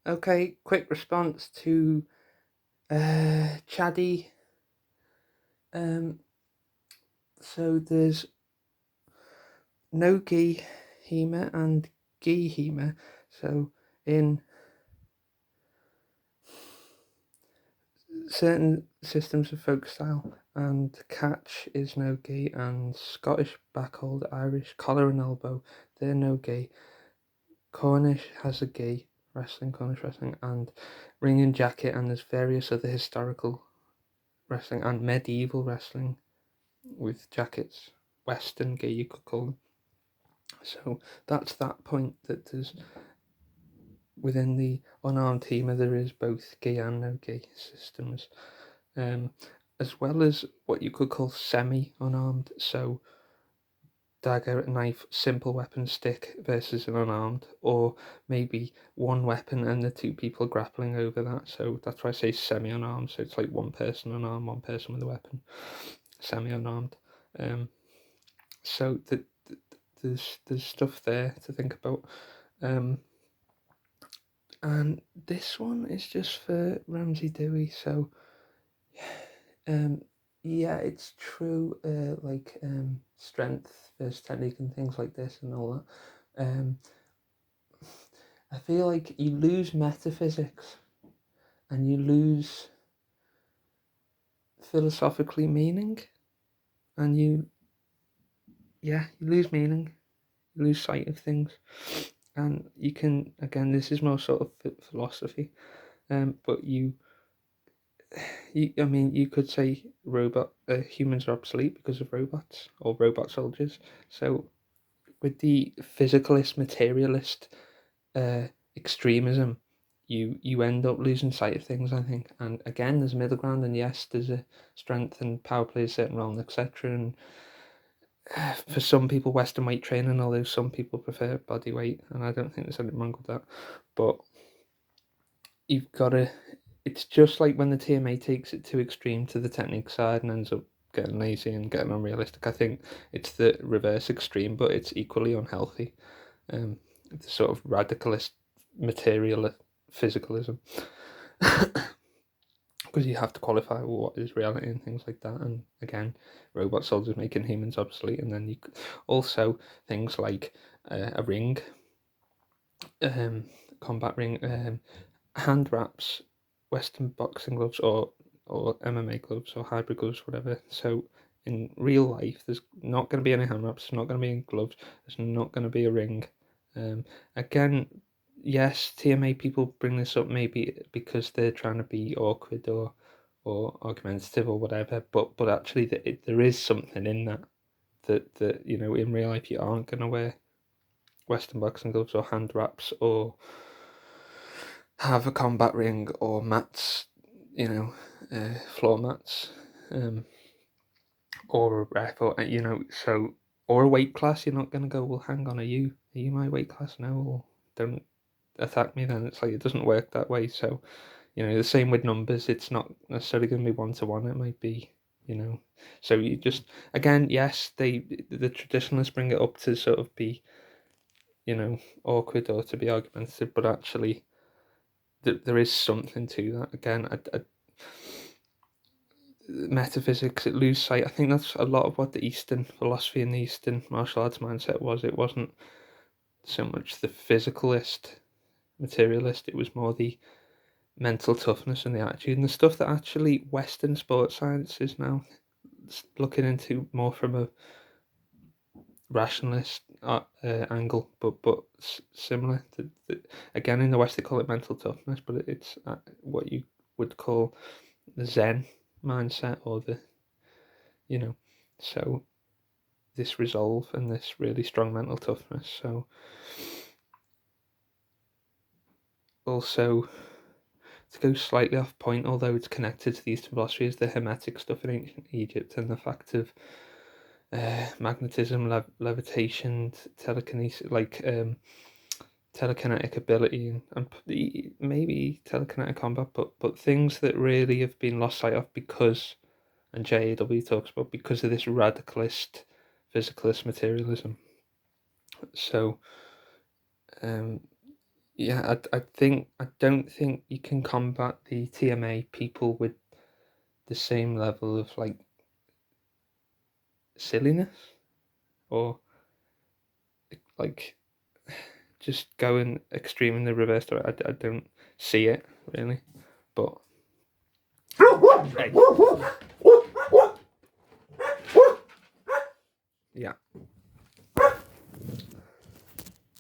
Okay, quick response to chadi. Um, so there's no gi hema and gi hema. So in certain systems of folk style, and catch is no gi, and Scottish backhold, Irish collar and elbow, they're no gi. Cornish has a gi, Cornish wrestling, and ring and jacket, and there's various other historical wrestling and medieval wrestling with jackets, Western gi you could call them. So that's that point, that there's within the unarmed HEMA there is both gi and no gi systems, as well as what you could call semi-unarmed, so dagger, knife, simple weapon, stick versus an unarmed, or maybe one weapon and the two people grappling over that. So that's why I say semi-unarmed. So it's like one person unarmed, one person with a weapon, semi-unarmed. So there's stuff there to think about. And this one is just for Ramsey Dewey. So yeah, it's true. Strength versus technique and things like this and all that. I feel like you lose metaphysics and you lose philosophically meaning, and you lose meaning, you lose sight of things, and you can, again, this is more sort of philosophy, but I mean, you could say humans are obsolete because of robots or robot soldiers. So with the physicalist, materialist extremism, you end up losing sight of things, I think. And again, there's a middle ground, and yes, there's a strength and power plays a certain role, etc. And for some people, Western weight training, although some people prefer body weight, and I don't think there's anything wrong with that. But you've got to. It's just like when the TMA takes it too extreme to the technique side and ends up getting lazy and getting unrealistic. I think it's the reverse extreme, but it's equally unhealthy. The sort of radicalist material physicalism, because you have to qualify what is reality and things like that. And again, robot soldiers making humans obsolete, and then you also things like a ring, combat ring, hand wraps, Western boxing gloves, or MMA gloves or hybrid gloves, whatever. So in real life, there's not going to be any hand wraps. There's not going to be any gloves. There's not going to be a ring. Again, yes, TMA people bring this up maybe because they're trying to be awkward or argumentative or whatever. But actually, there is something in that in real life you aren't going to wear Western boxing gloves or hand wraps or have a combat ring or mats, floor mats, or a rep, or or a weight class. You're not going to go, well, hang on, are you my weight class now? Or don't attack me then. It's like, it doesn't work that way. So, the same with numbers. It's not necessarily going to be 1-to-1. It might be, so you just, again, yes, the traditionalists bring it up to sort of be, awkward or to be argumentative, but actually there is something to that. Again, metaphysics, it lose sight. I think that's a lot of what the Eastern philosophy and the Eastern martial arts mindset was. It wasn't so much the physicalist, materialist, it was more the mental toughness and the attitude and the stuff that actually Western sports science is now looking into more from a rationalist angle, but similar. Again, in the West they call it mental toughness, but it's what you would call the Zen mindset, or so this resolve and this really strong mental toughness. So also, to go slightly off point, although it's connected to the Eastern philosophy, is the Hermetic stuff in ancient Egypt and the fact of magnetism, levitation, telekinesis, like telekinetic ability, and maybe telekinetic combat, but things that really have been lost sight of because, and JAW talks about, because of this radicalist, physicalist materialism. So, Yeah, I don't think you can combat the TMA people with the same level of like silliness or like just going extreme in the reverse direction. I don't see it really, but hey. Yeah.